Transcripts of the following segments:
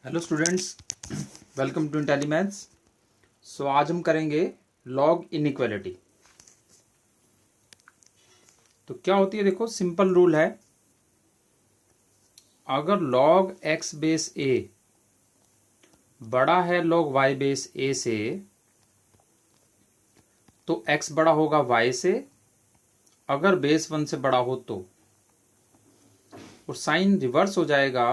Hello students, welcome to Intellimaths. So आज हम करेंगे लॉग इनइक्वालिटी। तो क्या होती है, देखो सिंपल रूल है। अगर लॉग एक्स बेस ए बड़ा है लॉग वाई बेस ए से, तो एक्स बड़ा होगा वाई से। अगर बेस 1 से बड़ा हो तो, और साइन रिवर्स हो जाएगा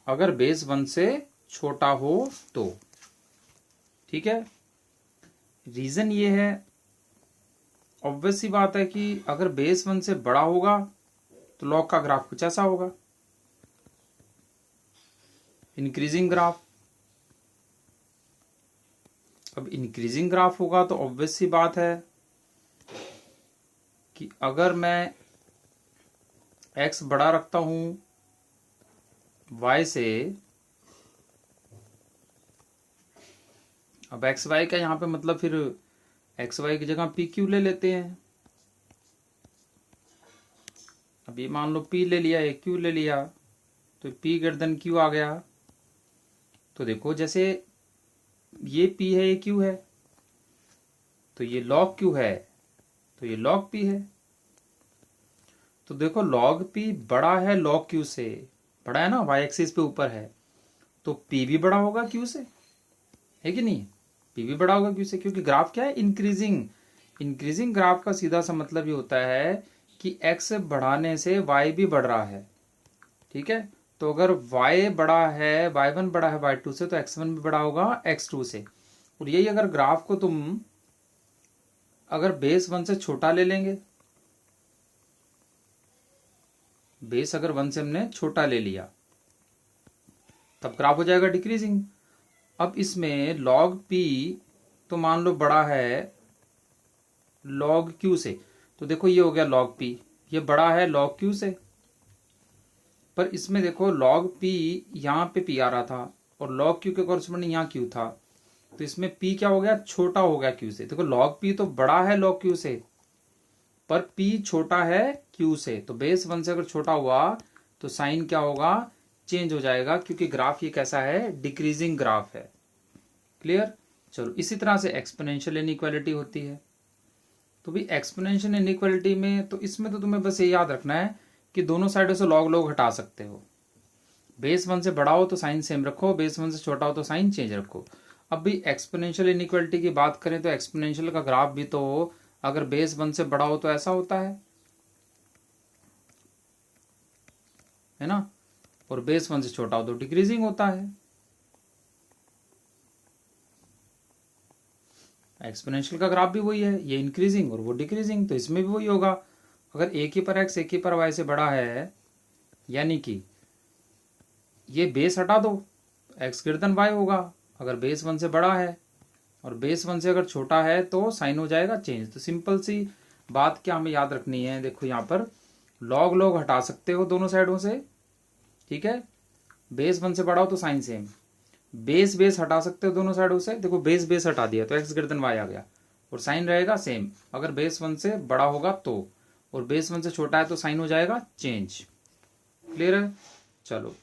अगर बेस 1 से छोटा हो तो। ठीक है, रीजन ये है, ऑब्वियस सी बात है कि अगर बेस 1 से बड़ा होगा तो लॉग का ग्राफ कुछ ऐसा होगा, इंक्रीजिंग ग्राफ। अब इंक्रीजिंग ग्राफ होगा तो ऑब्वियस सी बात है कि अगर मैं x बड़ा रखता हूं y से, अब एक्स वाई का यहां पे मतलब फिर एक्स वाई की जगह पी क्यू ले लेते हैं। अब ये मान लो p ले लिया, ए क्यू ले लिया, तो p गर्दन q आ गया। तो देखो जैसे ये p है, ये q है, तो ये log q है, तो ये log p है। तो देखो log p बड़ा है log q से, बड़ा है ना, y एक्सिस पे ऊपर है, तो p भी बड़ा होगा q से, है कि नहीं? p भी बड़ा होगा q से, क्योंकि ग्राफ क्या है, इंक्रीजिंग। इंक्रीजिंग ग्राफ का सीधा सा मतलब ये होता है कि x बढ़ाने से y भी बढ़ रहा है। ठीक है, तो अगर y बड़ा है, y1 बड़ा है y2 से, तो x1 भी बड़ा होगा x2 से। और यही अगर ग्राफ को तुम अगर बेस 1 से छोटा ले लेंगे, बेस अगर 1 से हमने छोटा ले लिया, तब ग्राफ हो जाएगा डिक्रीजिंग। अब इसमें log p तो मान लो बड़ा है log q से, तो देखो ये हो गया log p, ये बड़ा है log q से। पर इसमें देखो log p यहाँ पे p आ रहा था और log q के कॉरस्पॉन्डिंग यहाँ q था, तो इसमें p क्या हो गया, छोटा हो गया q से। देखो log p तो बड़ा है log q से, पर p छोटा है q से, तो बेस 1 से अगर छोटा हुआ तो साइन क्या होगा, चेंज हो जाएगा, क्योंकि ग्राफ ये कैसा है, डिक्रीजिंग ग्राफ है। क्लियर? चलो, इसी तरह से एक्सपोनेंशियल इनइक्वालिटी होती है। तो भी एक्सपोनेंशियल इनइक्वालिटी में तो इसमें तो तुम्हें बस ये याद रखना है कि दोनों साइडों से लॉग लॉग हटा सकते हो। बेस 1 से बड़ा हो तो साइन सेम रखो, बेस 1 से छोटा हो तो साइन चेंज रखो। अब भी एक्सपोनेंशियल इनइक्वालिटी की बात करें तो एक्सपोनेंशियल का ग्राफ भी तो अगर बेस 1 से बड़ा हो तो ऐसा होता है ना, और बेस 1 से छोटा हो तो डिक्रीजिंग होता है। एक्सपोनेंशियल का ग्राफ भी वही है, ये इंक्रीजिंग और वो डिक्रीजिंग, तो इसमें भी वही होगा। अगर एक ही पर एक्स एक ही पर वाई से बड़ा है, यानी कि ये बेस हटा दो, एक्स ग्रेटर देन वाई होगा अगर बेस 1 से बड़ा है, और बेस 1 से अगर छोटा है तो साइन हो जाएगा चेंज। तो सिंपल सी बात क्या हमें याद रखनी है, देखो यहाँ पर लॉग लॉग हटा सकते हो दोनों साइडों से। ठीक है, बेस 1 से बड़ा हो तो साइन सेम, बेस बेस हटा सकते हो दोनों साइडों से। देखो बेस बेस हटा दिया तो एक्स ग्रेटर देन वाई आ गया, और साइन रहेगा सेम। अगर बेस 1 से बड़ा होगा तो, और बेस 1 से छोटा है तो साइन हो जाएगा चेंज। क्लियर है? चलो,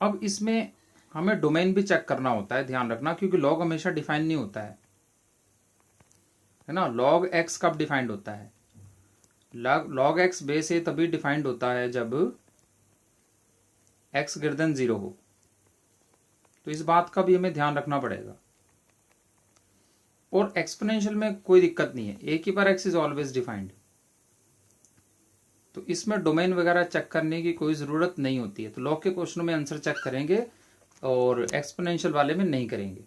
अब इसमें हमें डोमेन भी चेक करना होता है, ध्यान रखना, क्योंकि लॉग हमेशा डिफाइन नहीं होता है ना। लॉग एक्स कब डिफाइंड होता है, लॉग एक्स बेस ए तभी डिफाइंड होता है जब एक्स ग्रेटर देन 0 हो। तो इस बात का भी हमें ध्यान रखना पड़ेगा। और एक्सपोनेंशियल में कोई दिक्कत नहीं है, एक ही पर एक्स इज ऑलवेज डिफाइंड, तो इसमें डोमेन वगैरह चेक करने की कोई जरूरत नहीं होती है। तो लॉग के क्वेश्चनों में आंसर चेक करेंगे और एक्सपोनेंशियल वाले में नहीं करेंगे।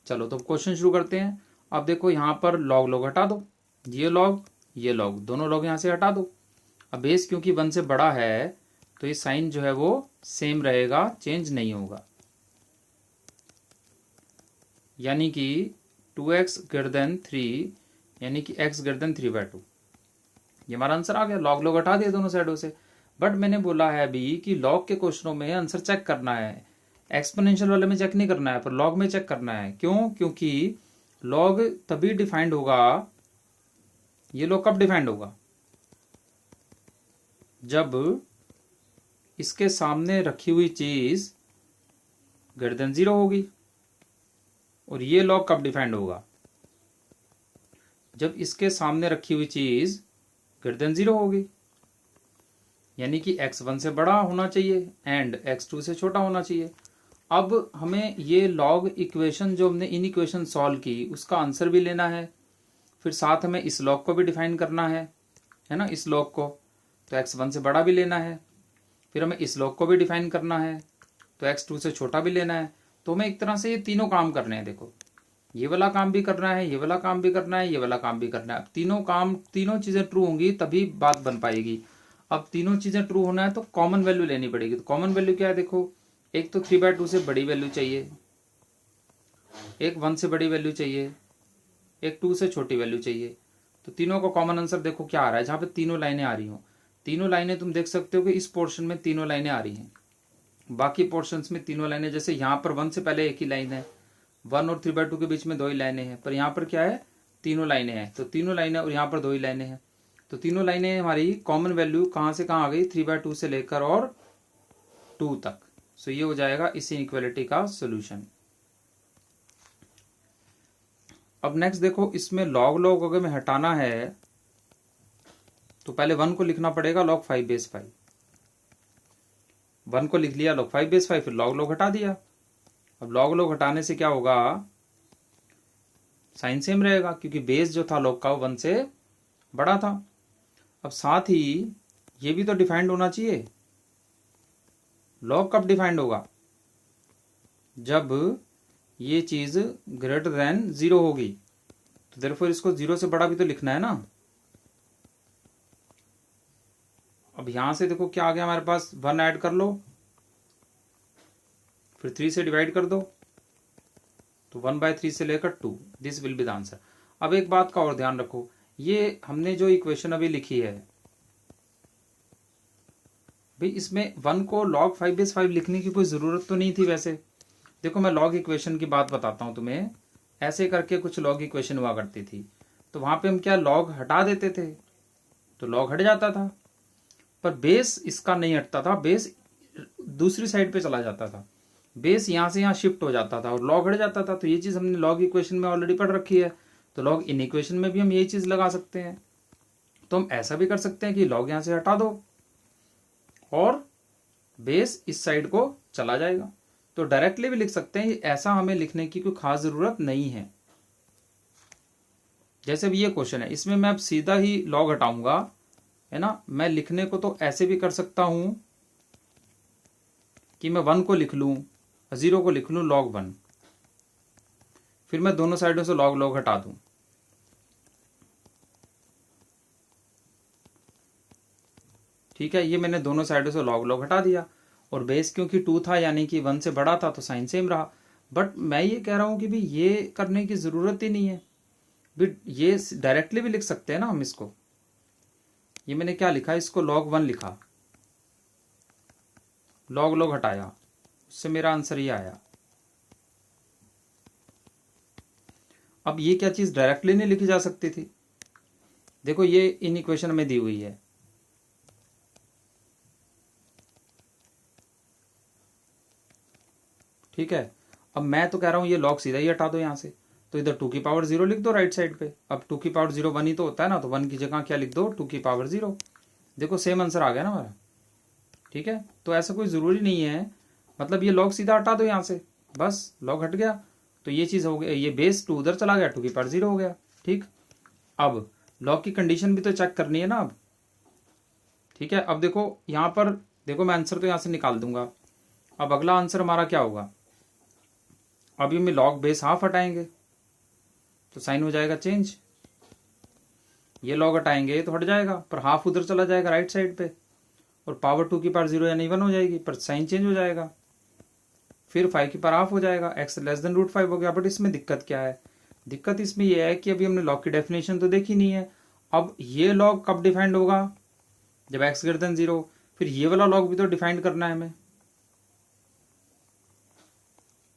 चलो, तो क्वेश्चन शुरू करते हैं। अब देखो यहाँ पर लॉग लॉग हटा दो, ये लॉग दोनों लॉग यहाँ से हटा दो। अब बेस क्योंकि 1 से बड़ा है तो ये साइन जो है वो सेम रहेगा, चेंज नहीं होगा, यानी कि 2x ग्रेटर देन 3, यानी कि x ग्रेटर देन 3/2। ये हमारा आंसर आ गया, लॉग लॉग हटा दिया दोनों साइडों से। बट मैंने बोला है अभी कि लॉग के क्वेश्चनों में आंसर चेक करना है, एक्सपोनेंशियल वाले में चेक नहीं करना है, पर लॉग में चेक करना है। क्यों? क्योंकि लॉग तभी डिफाइंड होगा, ये लॉग कब डिफाइंड होगा, जब इसके सामने रखी हुई चीज ग्रेटर देन 0 होगी। और ये लॉग कब डिफाइंड होगा? जब इसके सामने रखी हुई चीज ग्रेटर देन 0 होगी, यानी कि x1 से बड़ा होना चाहिए एंड x2 से छोटा होना चाहिए। अब हमें ये लॉग इक्वेशन जो हमने इन इक्वेशन सॉल्व की उसका आंसर भी लेना है, फिर साथ हमें इस लॉग को भी डिफाइन करना है ना, इस लॉग को तो x1 से बड़ा भी लेना है, फिर हमें इस लॉग को भी डिफाइन करना है तो x2 से छोटा भी लेना है। तो हमें एक तरह से ये तीनों काम करने हैं। देखो, ये वाला काम भी करना है, ये वाला काम भी करना है, ये वाला काम भी करना है। अब तीनों काम, तीनों चीजें ट्रू होंगी तभी बात बन पाएगी। अब तीनों चीजें ट्रू होना है तो कॉमन वैल्यू लेनी पड़ेगी। तो कॉमन वैल्यू क्या है? देखो, एक तो 3/2 से बड़ी वैल्यू चाहिए, एक 1 से बड़ी वैल्यू चाहिए, एक 2 से छोटी वैल्यू चाहिए। तो तीनों का कॉमन आंसर देखो क्या आ रहा है, जहां पे तीनों लाइनें आ रही हो। तीनों लाइनें तुम देख सकते हो कि इस पोर्शन में तीनों लाइनें आ रही हैं, बाकी पोर्शंस में तीनों लाइनें, जैसे यहाँ पर 1 से पहले एक ही लाइन है, 1 और 3/2 के बीच में 2 ही लाइनें हैं, पर यहाँ पर क्या है? तीनों लाइनें हैं। तो तीनों लाइनें और यहाँ पर 2 ही लाइनें हैं। तो तीनों लाइनें हमारी कॉमन वैल्यू कहाँ से कहाँ आ गई? 3/2 से लेकर और 2 तक। सो ये हो जाएगा इस इनइक्वालिटी का सोल्यूशन। अब नेक्स्ट देखो, इसमें लॉग अगर में हटाना है तो पहले 1 को लिखना पड़ेगा log 5/5। 1 को लिख लिया log 5/5, फिर लॉग हटा दिया। अब लॉग हटाने से क्या होगा? साइन सेम रहेगा क्योंकि बेस जो था लॉग का 1 से बड़ा था। अब साथ ही ये भी तो डिफाइंड होना चाहिए। लॉग कब डिफाइंड होगा? जब ये चीज ग्रेटर देन 0 होगी। तो देयरफॉर इसको 0 से बड़ा भी तो लिखना है ना। अब यहां से देखो क्या आ गया हमारे पास, 1 ऐड कर लो, फिर 3 से डिवाइड कर दो, तो 1/3 से लेकर 2, this will be the answer. अब एक बात का और ध्यान रखो, ये हमने जो इक्वेशन अभी लिखी है भाई, इसमें 1 को log 5/5 लिखने की कोई जरूरत तो नहीं थी वैसे। देखो, मैं लॉग इक्वेशन की बात बताता हूं तुम्हें। ऐसे करके कुछ लॉग इक्वेशन हुआ करती थी, तो वहां पे हम क्या लॉग हटा देते थे तो लॉग हट जाता था, पर बेस इसका नहीं हटता था, बेस दूसरी साइड पे चला जाता था, बेस यहां से यहां शिफ्ट हो जाता था और लॉग हट जाता था। तो ये चीज हमने लॉग इक्वेशन में ऑलरेडी पढ़ रखी है, तो लॉग इन इक्वेशन में भी हम यही चीज लगा सकते हैं। तो हम ऐसा भी कर सकते हैं कि लॉग यहां से हटा दो और बेस इस साइड को चला जाएगा। तो डायरेक्टली भी लिख सकते हैं, ऐसा हमें लिखने की कोई खास जरूरत नहीं है। जैसे भी ये क्वेश्चन है, इसमें मैं अब सीधा ही लॉग हटाऊंगा, है ना। मैं लिखने को तो ऐसे भी कर सकता हूं कि मैं 1 को लिख लूं, 0 को लिख लूं log 1, फिर मैं दोनों साइडों से लॉग हटा दूं। ठीक है, ये मैंने दोनों साइडों से लॉग हटा दिया, और बेस क्योंकि 2 था यानी कि 1 से बड़ा था तो साइन सेम रहा। बट मैं ये कह रहा हूं कि भी ये करने की जरूरत ही नहीं है, भी ये डायरेक्टली भी लिख सकते हैं ना हम इसको। ये मैंने क्या लिखा, इसको log 1 लिखा, लॉग हटाया, उससे मेरा आंसर ये आया। अब ये क्या चीज डायरेक्टली नहीं लिखी जा सकती थी? देखो, ये इन इक्वेशन में दी हुई है, ठीक है। अब मैं तो कह रहा हूं ये लॉग सीधा ही हटा दो यहां से, तो इधर 2 की पावर 0 लिख दो राइट साइड पे। अब 2 की पावर 0 1 ही तो होता है ना, तो 1 की जगह क्या लिख दो, 2 की पावर 0। देखो सेम आंसर आ गया ना हमारा, ठीक है। तो ऐसा कोई जरूरी नहीं है, मतलब ये लॉग सीधा हटा दो यहां से, बस लॉग हट गया तो ये चीज हो गया, ये बेस 2 उधर चला गया, 2 की पावर 0 हो गया, ठीक। अब लॉग की कंडीशन भी तो चेक करनी है ना अब, ठीक है। अब देखो यहां पर, देखो मैं आंसर तो यहां से निकाल दूंगा। अब अगला आंसर हमारा क्या होगा, अभी में लॉग बेस हाफ हटाएंगे तो साइन हो जाएगा चेंज, ये लॉग हटाएंगे तो हट जाएगा, पर हाफ उधर चला जाएगा राइट साइड पे, और पावर 2 की पावर 0 यानी 1 हो जाएगी, पर साइन चेंज हो जाएगा। फिर 5 की पावर हाफ हो जाएगा, x लेस देन √5 हो गया। बट इसमें दिक्कत क्या है, दिक्कत इसमें यह है कि अभी हमने लॉग की डेफिनेशन तो देखी नहीं है। अब ये लॉग कब डिफाइंड होगा, जब x ग्रेटर देन 0। फिर ये वाला लॉग भी तो डिफाइंड करना है हमें।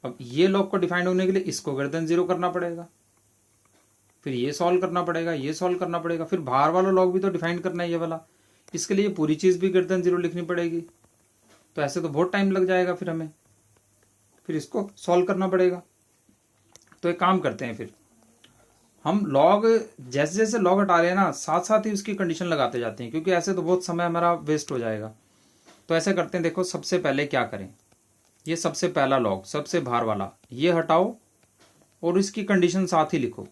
अब ये लॉग को डिफाइंड होने के लिए इसको ग्रेटर देन 0 करना पड़ेगा, फिर ये सॉल्व करना पड़ेगा, ये सॉल्व करना पड़ेगा, फिर बाहर वाला लॉग भी तो डिफाइंड करना है ये वाला। इसके लिए पूरी चीज भी ग्रेटर देन 0 लिखनी पड़ेगी। तो ऐसे तो बहुत टाइम लग जाएगा, फिर इसको सॉल्व करना पड़ेगा। तो एक काम करते हैं, फिर हम लॉग जैसे जैसे लॉग हटा रहे हैं ना, साथ साथ ही उसकी कंडीशन लगाते जाते हैं, क्योंकि ऐसे तो बहुत समय हमारा वेस्ट हो जाएगा। तो ऐसे करते हैं, देखो सबसे पहले क्या करें, ये सबसे पहला लॉग सबसे बाहर वाला ये हटाओ और इसकी कंडीशन साथ ही लिखो।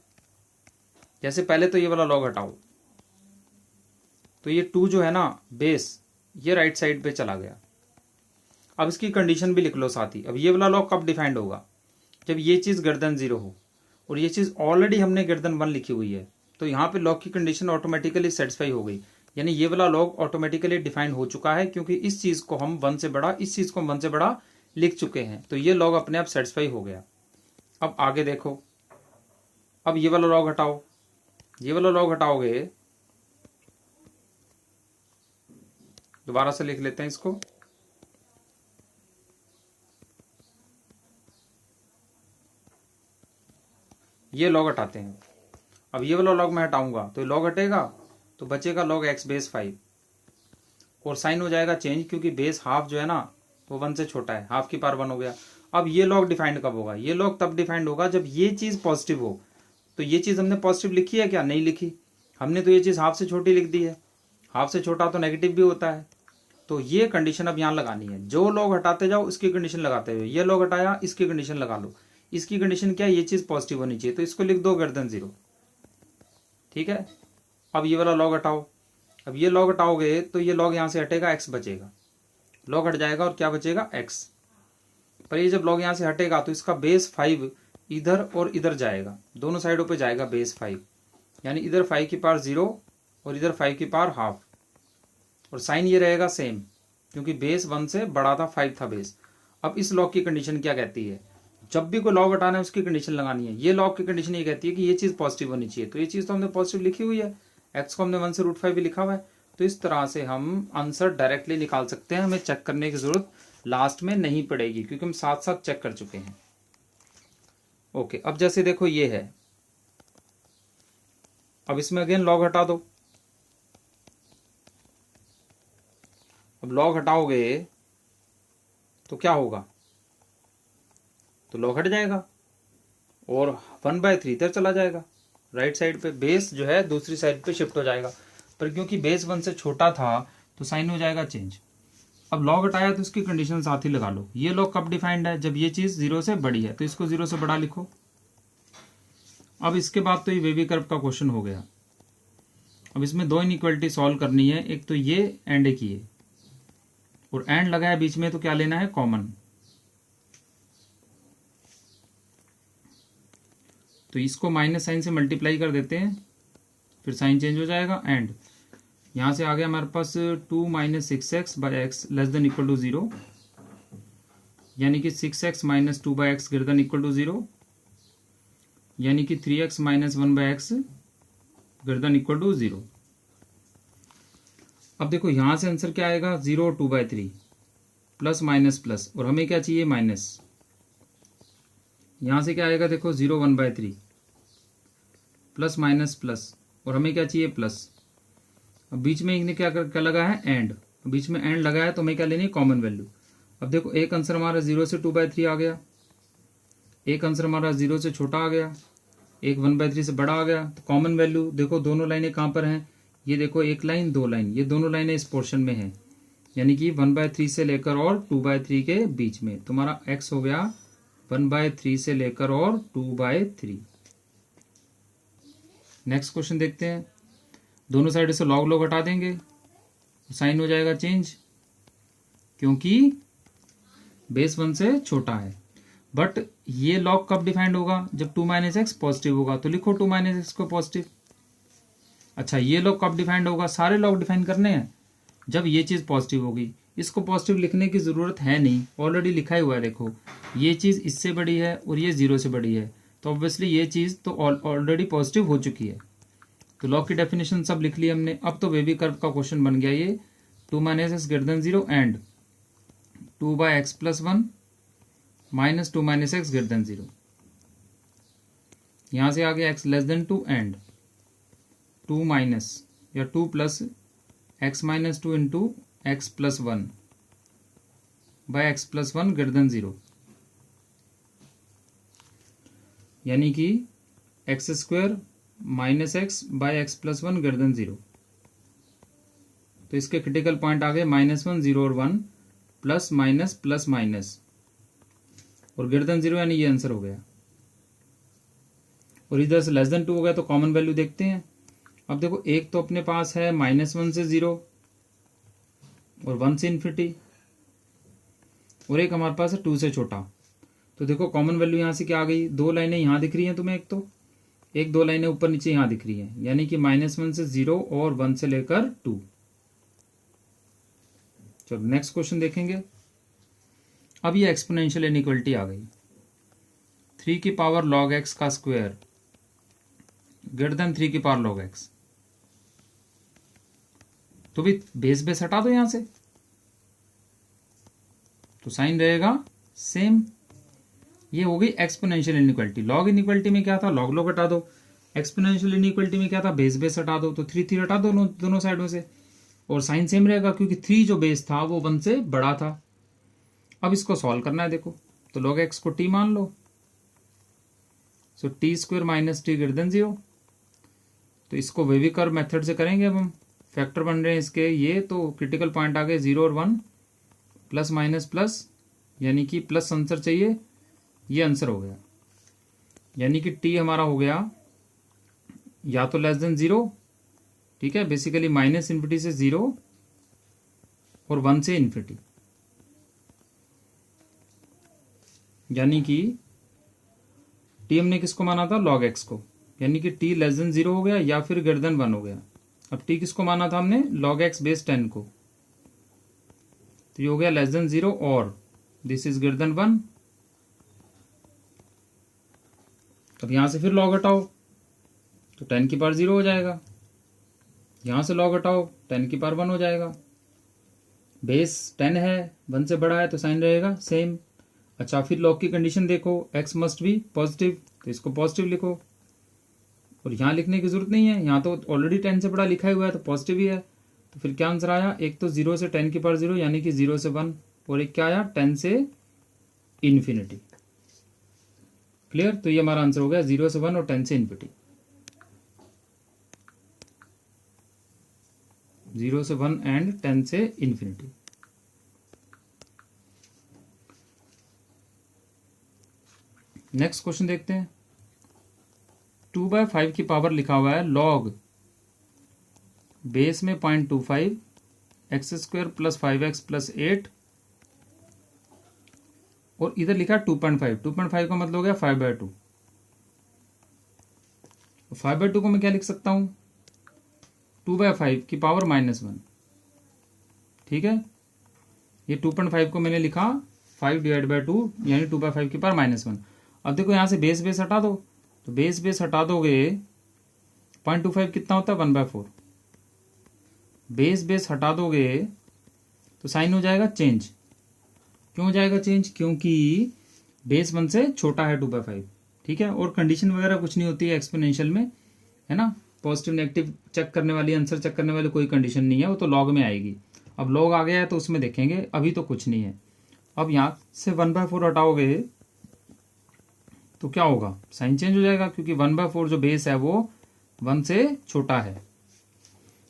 जैसे पहले तो ये वाला लॉग हटाओ, तो ये 2 जो है ना बेस, ये राइट साइड पे चला गया। अब इसकी कंडीशन भी लिख लो साथ ही। अब ये वाला लॉग कब डिफाइंड होगा, जब ये चीज > 0 हो, और ये चीज ऑलरेडी हमने > 1 लिखी हुई है, तो यहाँ पे लॉग की कंडीशन ऑटोमेटिकली सेटिस्फाई हो गई, यानी ये वाला लॉग ऑटोमेटिकली डिफाइंड हो चुका है, क्योंकि इस चीज को हम 1 से बड़ा, इस चीज को हम 1 से बड़ा लिख चुके हैं, तो ये लॉग अपने आप सेटिस्फाई हो गया। अब आगे देखो, अब ये वाला लॉग हटाओ, ये वाला लॉग हटाओगे, दोबारा से लिख लेते हैं इसको, ये लॉग हटाते हैं। अब ये वाला लॉग मैं हटाऊंगा तो ये लॉग हटेगा, तो बचेगा लॉग x बेस 5, और साइन हो जाएगा चेंज, क्योंकि बेस हाफ जो है ना वो 1 से छोटा है, हाफ की पावर 1 हो गया। अब ये लॉग डिफाइंड कब होगा, ये लॉग तब डिफाइंड होगा जब ये चीज पॉजिटिव हो। तो ये चीज हमने पॉजिटिव लिखी है क्या, नहीं लिखी, हमने तो ये चीज हाफ से छोटी लिख दी है, हाफ से छोटा तो नेगेटिव भी होता है। तो ये कंडीशन अब यहाँ लगानी है, जो लॉग हटाते जाओ उसकी कंडीशन लगाते हुए, ये लॉग हटाया इसकी कंडीशन लगा लो। इसकी कंडीशन क्या है, ये चीज पॉजिटिव होनी चाहिए, तो इसको लिख दो > 0, ठीक है। अब ये वाला लॉग हटाओ, अब ये लॉग हटाओगे तो ये लॉग यहां से हटेगा, x बचेगा, लॉग हट जाएगा और क्या बचेगा, x। पर ये जब लॉग यहां से हटेगा तो इसका बेस 5 इधर और इधर जाएगा, दोनों साइडों पे जाएगा बेस 5, यानी इधर 5 की पावर 0 और इधर 5 की पावर हाफ, और साइन ये रहेगा सेम, क्योंकि बेस 1 से बड़ा था, 5 था बेस। अब इस लॉग की कंडीशन क्या कहती है, जब भी कोई लॉग हटाना है उसकी कंडीशन लगानी है। ये लॉग की कंडीशन ये कहती है कि ये चीज पॉजिटिव होनी चाहिए, तो ये चीज तो हमने पॉजिटिव लिखी हुई है, x को हमने 1 से √5 भी लिखा हुआ है। तो इस तरह से हम आंसर डायरेक्टली निकाल सकते हैं, हमें चेक करने की जरूरत लास्ट में नहीं पड़ेगी, क्योंकि हम साथ साथ चेक कर चुके हैं। ओके, अब जैसे देखो ये है, अब इसमें अगेन लॉग हटा दो। अब लॉग हटाओगे तो क्या होगा, तो लॉग हट जाएगा और 1/3 इधर चला जाएगा, राइट साइड पे बेस जो है दूसरी साइड पे शिफ्ट हो जाएगा। पर क्योंकि बेस 1 से छोटा था तो साइन हो जाएगा चेंज। अब लॉग हटाया तो इसकी कंडीशन साथ ही लगा लो। ये लॉग कब डिफाइंड है, जब ये चीज 0 से बड़ी है, तो इसको 0 से बड़ा लिखो। अब इसके बाद तो ये वेवी कर्व का क्वेश्चन हो गया। अब इसमें 2 इनइक्वालिटी सॉल्व करनी है, एक तो ये एंड एक ये, और एंड लगा है बीच में तो क्या लेना है, कॉमन। तो इसको माइनस साइन से मल्टीप्लाई कर देते हैं, फिर साइन चेंज हो जाएगा, एंड यहां से आ गया हमारे पास 2 - 6x by x less than equal to 0, यानी कि 6x - 2 by x greater than equal to 0, यानी कि 3x - 1 by x greater than equal to 0। अब देखो यहां से आंसर क्या आएगा, 0 और 2/3 प्लस माइनस प्लस, और हमें क्या चाहिए, माइनस। यहां से क्या आएगा, देखो 0 1/3 प्लस माइनस प्लस, और हमें क्या चाहिए, प्लस। अब बीच में इन्हें क्या लगा है, एंड, बीच में एंड लगा है तो हमें क्या लेनी है, कॉमन वैल्यू। अब देखो एक आंसर हमारा 0 से 2/3 आ गया, एक आंसर हमारा 0 से छोटा आ गया, एक 1/3 से बड़ा आ गया। तो कॉमन वैल्यू देखो, दोनों लाइनें कहां पर हैं, ये देखो एक लाइन, 2 लाइन, ये दोनों लाइनें इस पोर्शन में है, यानी कि 1/3 से लेकर और 2/3 के बीच में। तुम्हारा x हो गया 1/3 से लेकर और 2/3। नेक्स्ट क्वेश्चन देखते हैं। दोनों साइड से लॉग लॉग हटा देंगे, साइन हो जाएगा चेंज, क्योंकि बेस 1 से छोटा है। बट ये लॉग कब डिफाइंड होगा, जब 2 - x पॉजिटिव होगा, तो लिखो 2 - x को पॉजिटिव। अच्छा, ये लॉग कब डिफाइंड होगा, सारे लॉग डिफाइन करने हैं जब ये चीज पॉजिटिव होगी। इसको पॉजिटिव लिखने की जरूरत है नहीं, ऑलरेडी लिखा ही हुआ है। देखो ये चीज इससे बड़ी है और ये 0 से बड़ी है, तो ऑब्वियसली ये चीज तो ऑलरेडी पॉजिटिव हो चुकी है। तो लॉग की डेफिनेशन सब लिख ली हमने। अब तो वेवी कर्व का क्वेश्चन बन गया ये, 2 - x greater than 0 and 2/x + 1 - 2 - x greater than 0। यहां से आ गया x less than 2 and 2 minus या 2 plus x - 2 into x + 1 by x plus one greater than 0, यानी कि x square minus x by x plus one greater than 0। तो इसके critical point आ गए -1, 0 और 1, प्लस माइनस प्लस माइनस और greater than 0, यानी ये आंसर हो गया। और इधर से लेस देन 2 हो गया तो कॉमन वैल्यू देखते हैं। अब देखो एक तो अपने पास है -1 से 0 और 1 से इन्फिनिटी, और एक हमारे पास है 2 से छोटा। तो देखो कॉमन वैल्यू यहां से क्या आ गई, दो लाइनें यहां दिख रही हैं तुम्हें, एक दो लाइनें ऊपर नीचे यहां दिख रही हैं, यानी कि -1 से 0 और 1 से लेकर 2। चलो नेक्स्ट क्वेश्चन देखेंगे। अब ये एक्सपोनेंशियल इनइक्वालिटी आ गई, 3 की पावर log x का स्क्वायर ग्रेटर देन 3 की पावर log x। तो भी बेस हटा दो यहां से, तो साइन रहेगा सेम। ये हो गई एक्सपोनेंशियल इनइक्वालिटी। लॉग इनइक्वालिटी में क्या था, लॉग लॉग हटा दो। एक्सपोनेंशियल इनइक्वालिटी में क्या था, बेस हटा दो। तो 3 हटा दो दोनों साइडों से, और साइन सेम रहेगा क्योंकि 3 जो बेस था वो 1 से बड़ा था। अब इसको सॉल्व करना है, देखो तो log x को t मान लो, so t square minus t greater than 0। तो इसको वेवी कर्व मेथड से करेंगे। अब हम फैक्टर बन रहे हैं इसके ये, तो क्रिटिकल पॉइंट आ गए 0 और 1, प्लस माइनस प्लस, यानी कि प्लस आंसर चाहिए, ये आंसर हो गया। यानी कि t हमारा हो गया या तो लेस देन 0, ठीक है, बेसिकली माइनस इन्फिनिटी से 0 और 1 से इन्फिनिटी, यानी कि t हमने किसको माना था, log x को, यानी कि t लेस देन 0 हो गया या फिर ग्रेटर देन 1 हो गया। अब t किसको माना था हमने, log x बेस 10 को, तो ये हो गया लेस देन 0 और दिस इज ग्रेटर देन 1। अब यहां से फिर log हटाओ तो 10 की पावर 0 हो जाएगा, यहां से log हटाओ 10 की पावर 1 हो जाएगा। बेस 10 है, 1 से बड़ा है तो साइन रहेगा सेम। अच्छा फिर log की कंडीशन देखो, x मस्ट बी पॉजिटिव, तो इसको पॉजिटिव लिखो, और यहां लिखने की जरूरत नहीं है, यहां तो ऑलरेडी 10 से बड़ा लिखा हुआ है तो पॉजिटिव ही है। तो फिर क्या आंसर आया, एक तो 0 से 10 की पावर 0 यानी कि 0 से 1, और एक क्या आया 10 से इन्फिनिटी। क्लियर, तो ये हमारा आंसर हो गया 0 से 1 और 10 से इन्फिनिटी। 0 से 1 एंड 10 से इन्फिनिटी। नेक्स्ट क्वेश्चन देखते हैं। 2/5 की पावर लिखा हुआ है log बेस में 0.25 x square plus 5x plus 8, और इधर लिखा 2.5। 2.5 का मतलब हो गया 5/2। 5/2 को मैं क्या लिख सकता हूं, 2/5 की पावर -1, ठीक है। ये 2.5 को मैंने लिखा 5/2 यानी 2/5 की पावर -1। अब देखो यहां से बेस हटा दो, तो बेस हटा दोगे 0.25 कितना होता है 1/4। बेस हटा दोगे तो साइन हो जाएगा चेंज। क्यों हो जाएगा चेंज, क्योंकि बेस 1 से छोटा है 2/5, ठीक है। और कंडीशन वगैरह कुछ नहीं होती है एक्सपोनेंशियल में, है ना। पॉजिटिव नेगेटिव चेक करने वाली, आंसर चेक करने वाली कोई कंडीशन नहीं है, वो तो लॉग में आएगी। अब लॉग आ गया है तो उसमें देखेंगे, अभी तो कुछ नहीं है। अब यहां से 1/4 हटाओगे तो क्या होगा, साइन चेंज हो जाएगा, क्योंकि 1/4 जो बेस है वो 1 से छोटा है।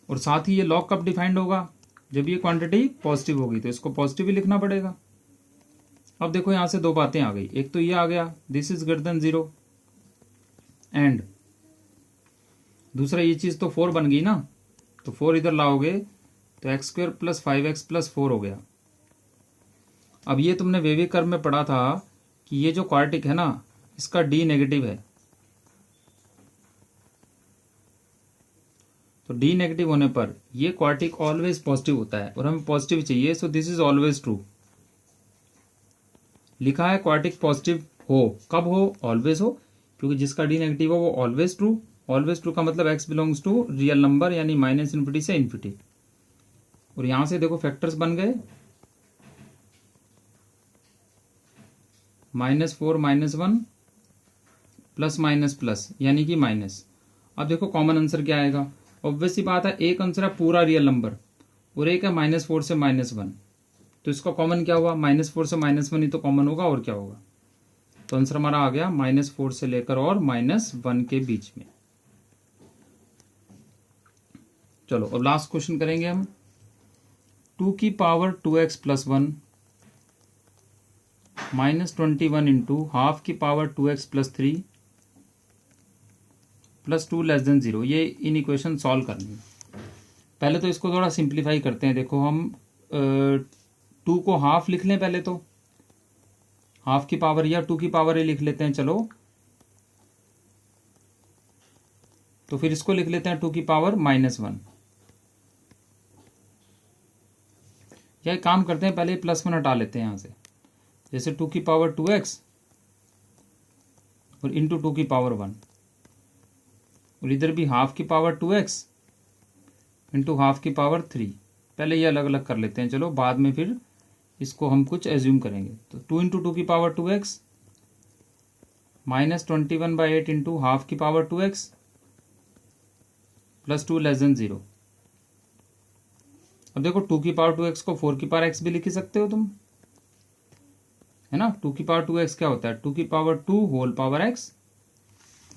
और साथ ही ये लॉग कब डिफाइंड होगा, जब ये क्वांटिटी पॉजिटिव होगी, तो इसको पॉजिटिव ही लिखना पड़ेगा। अब देखो यहां से दो बातें आ गई, एक तो ये आ गया this is greater than 0, and दूसरा ये चीज तो 4 बन गई ना, तो 4 इधर लाओगे तो x square plus 5x plus 4 हो गया। अब ये तुमने वेवी कर्व में पढ़ा था कि ये जो क्वाड्रेटिक है ना, इसका d नेगेटिव है, तो d नेगेटिव होने पर ये क्वाड्रेटिक ऑलवेज पॉजिटिव होता है, और हमें पॉजिटिव चाहिए, so this is always true. लिखा है क्वाड्रेटिक पॉजिटिव हो, कब हो, ऑलवेज हो, क्योंकि जिसका d नेगेटिव हो वो ऑलवेज ट्रू। ऑलवेज ट्रू का मतलब x belongs to real number, यानी -इन्फिनिटी से इन्फिनिटी। और यहां से देखो फैक्टर्स बन गए, -4 -1 प्लस माइनस प्लस, यानी कि माइनस। अब देखो कॉमन आंसर क्या आएगा, ऑब्वियस सी बात है, एक आंसर है पूरा रियल नंबर और एक है -4 से -1, तो इसका कॉमन क्या हुआ, -4 से -1 ही तो कॉमन होगा, और क्या होगा। तो आंसर हमारा आ गया -4 से लेकर और -1 के बीच में। चलो अब लास्ट क्वेश्चन करेंगे हम। 2 की पावर 2x + 1 -21 इंटू हाफ की पावर 2x + 3 +2 < 0। ये इन इक्वेशन सॉल्व करनी है। पहले तो इसको थोड़ा सिंप्लीफाई करते हैं। देखो हम 2 को हाफ लिख लें पहले, तो हाफ की पावर या 2 की पावर ही लिख लेते हैं। चलो तो फिर इसको लिख लेते हैं 2 की पावर -1, या एक काम करते हैं, पहले +1 हटा लेते हैं यहाँ से। जैसे 2 की पावर 2x और इंटू 2 की पावर 1, और इधर भी हाफ की पावर 2x इंटू हाफ की पावर 3। पहले ये अलग अलग कर लेते हैं, चलो बाद में फिर इसको हम कुछ एज्यूम करेंगे। तो 2 इंटू 2 की पावर 2x -21/8 इंटू हाफ की पावर 2x +2 < 0। अब देखो 2 की पावर 2x को 4 की पावर x भी लिख ही सकते हो तुम, है ना। 2 की पावर 2x क्या होता है, 2 की पावर 2 होल पावर x,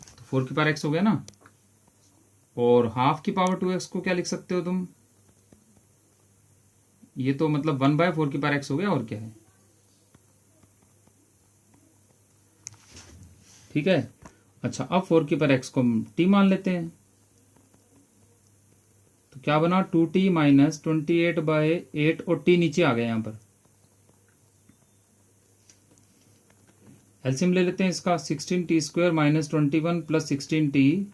तो 4 की पावर x हो गया ना। और हाफ की पावर 2x को क्या लिख सकते हो तुम, ये तो मतलब 1/4 की पावर x हो गया, और क्या है। ठीक है। अच्छा, अब 4 की पावर x को हम t मान लेते हैं, तो क्या बना 2t - 28/8, और t नीचे आ गया यहाँ पर। एलसीएम ले लेते हैं इसका, 16t² - 21 + 16t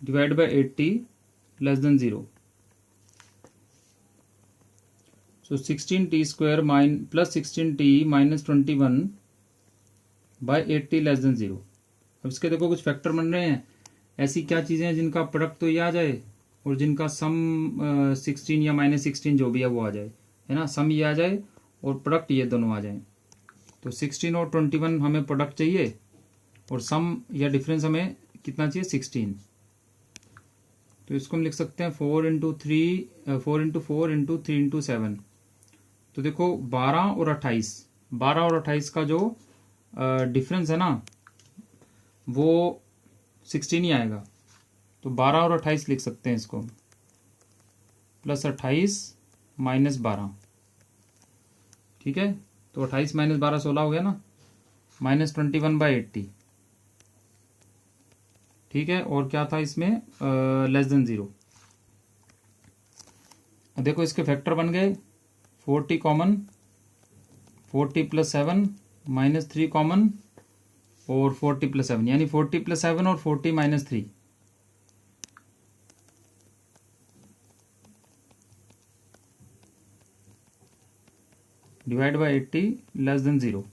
/ 8t < 0। So 16t² + 16t - 21 / 8t < 0। अब इसके देखो कुछ फैक्टर बन रहे हैं। ऐसी क्या चीज़ें हैं जिनका प्रोडक्ट तो ये आ जाए, और जिनका सम 16 या -16 जो भी है वो आ जाए, है ना। सम ये आ जाए और प्रोडक्ट ये दोनों आ जाए। तो 16 और 21 हमें प्रोडक्ट चाहिए, और सम या डिफरेंस हमें कितना चाहिए, 16। तो इसको हम लिख सकते हैं 4 × 3 4 × 4 × 3 × 7। तो देखो 12 और 28 का जो डिफरेंस है ना, वो 16 ही आएगा। तो 12 और 28 लिख सकते हैं इसको, +28 - 12। ठीक है, तो 28 - 12 16 हो गया ना, -21/80। ठीक है, और क्या था इसमें, < 0। देखो इसके फैक्टर बन गए, 40 कॉमन, 40 + 7 -3 कॉमन, और 40 + 7, यानी 40 + 7 और 40 - 3। / 80 < 0।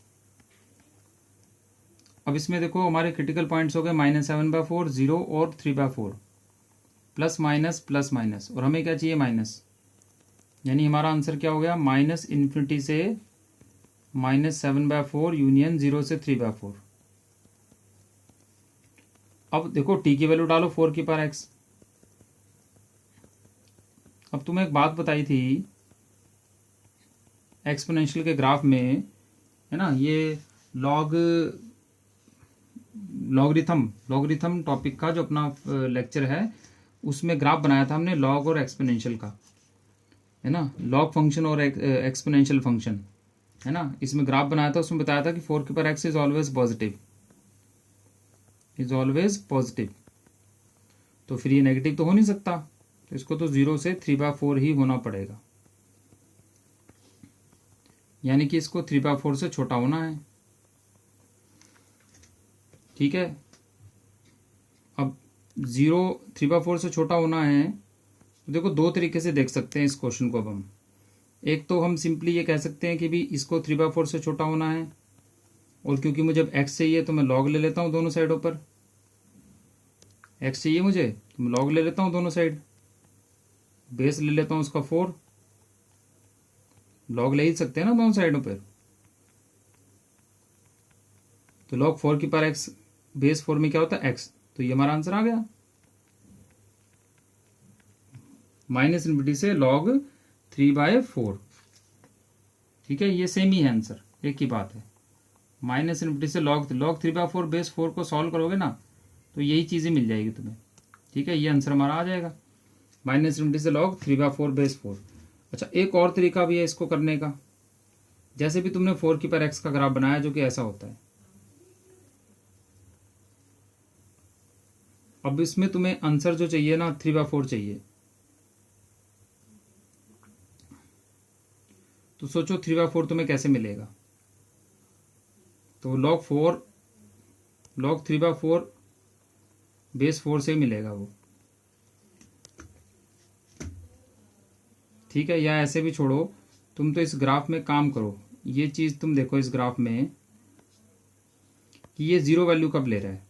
अब इसमें देखो हमारे क्रिटिकल पॉइंट्स हो गए -7/4, 0 और 3/4, प्लस माइनस, और हमें क्या चाहिए, माइनस। यानी हमारा आंसर क्या हो गया, -∞ से -7/4 यूनियन 0 से 3/4। अब देखो t की वैल्यू डालो 4 की पावर x। अब तुम्हें एक बात बताई थी एक्सपोनेंशियल के ग्राफ में, है ना, ये लॉगरिथम टॉपिक का जो अपना लेक्चर है, उसमें ग्राफ बनाया था हमने लॉग और एक्सपोनेंशियल का, है ना। लॉग फंक्शन और एक्सपोनेंशियल फंक्शन, है ना। इसमें ग्राफ बनाया था, उसमें बताया था कि 4 की power x is always positive. तो फिर ये नेगेटिव तो हो नहीं सकता, तो इसको तो 0 से 3/4 ही होना पड़ेगा, यानी कि इसको 3/4 से छोटा होना है। ठीक है, अब 0 3/4 से छोटा होना है, तो देखो दो तरीके से देख सकते हैं इस क्वेश्चन को। अब हम एक तो हम सिंपली ये कह सकते हैं कि भी इसको 3/4 से छोटा होना है, और क्योंकि मुझे अब x चाहिए तो मैं log ले लेता हूँ दोनों साइडों पर। x चाहिए मुझे तो मैं log ले लेता हूँ दोनों साइड, बेस ले लेता हूँ उसका 4, log ले ही सकते हैं ना दोनों साइडों पर। तो log 4 की पावर x बेस 4 में क्या होता है, x। तो ये हमारा आंसर आ गया, -∞ से log 3/4। ठीक है, ये सेम ही है आंसर, एक ही बात है। माइनस इन्फिनिटी से लॉग 3/4 बेस 4 को सॉल्व करोगे ना तो यही चीज़ें मिल जाएगी तुम्हें। ठीक है, ये आंसर हमारा आ जाएगा, माइनस इन्फिनिटी से लॉग 3/4 बेस 4। अच्छा, एक और तरीका भी है इसको करने का। जैसे भी तुमने 4 की पावर x का ग्राफ बनाया जो कि ऐसा होता है, अब इसमें तुम्हें आंसर जो चाहिए ना 3/4 चाहिए, तो सोचो 3/4 तुम्हें कैसे मिलेगा। तो log 3/4 बेस 4 से ही मिलेगा वो। ठीक है, या ऐसे भी छोड़ो, तुम तो इस ग्राफ में काम करो, ये चीज तुम देखो इस ग्राफ में कि ये 0 वैल्यू कब ले रहा है।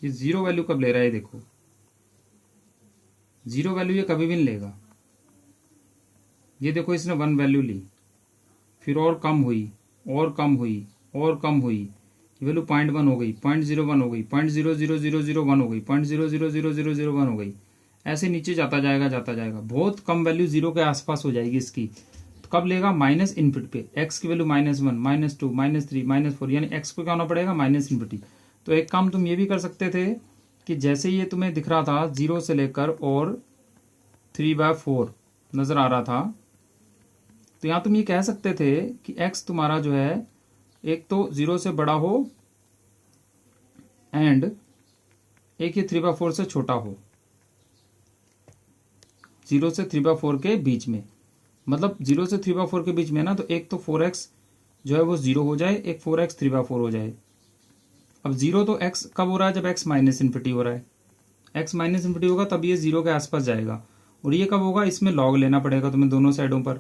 ये 0 वैल्यू कब ले रहा है, देखो 0 वैल्यू ये कभी भी नहीं लेगा। ये देखो इसने 1 वैल्यू ली, फिर और कम हुई और कम हुई और कम हुई, वैल्यू 0.1 हो गई, 0.01 हो गई, 0.00001 हो गई, 0.00001 हो गई, ऐसे नीचे जाता जाएगा। बहुत कम वैल्यू 0 के आसपास हो जाएगी इसकी। तो कब लेगा, माइनस इनफिनिटी पे। एक्स की वैल्यू -1, -2, -3, -4, यानी एक्स को क्या होना पड़ेगा, माइनस इनफिनिटी। तो एक काम तुम ये भी कर सकते थे कि जैसे ये तुम्हें दिख रहा था 0 से लेकर और 3/4 नजर आ रहा था, तो यहां तुम ये कह सकते थे कि एक्स तुम्हारा जो है एक तो 0 से बड़ा हो एंड एक ये 3/4 से छोटा हो, 0 से 3/4 के बीच में। मतलब 0 से 3/4 के बीच में ना, तो एक तो 4x जो है वो 0 हो जाए, एक 4x 3/4 हो जाए। अब 0 तो x कब हो रहा है, जब x माइनस इन्फिनिटी हो रहा है। x माइनस इन्फिनिटी होगा तब ये 0 के आसपास जाएगा। और ये कब होगा, इसमें लॉग लेना पड़ेगा तुम्हें दोनों साइडों पर।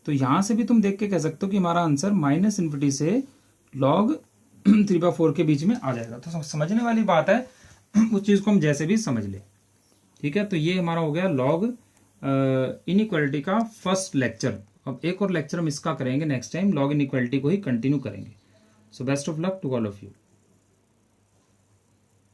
तो यहां से भी तुम देख के कह सकते हो कि हमारा आंसर माइनस इन्फिनिटी से लॉग 3/4 के बीच में आ जाएगा। तो समझने वाली बात है, उस चीज को हम जैसे भी समझ ले। ठीक है, तो ये हमारा हो गया लॉग इनइक्वालिटी का फर्स्ट लेक्चर। अब एक और लेक्चर हम इसका करेंगे नेक्स्ट टाइम, लॉग इनइक्वालिटी को ही कंटिन्यू करेंगे। So best of luck to all of you.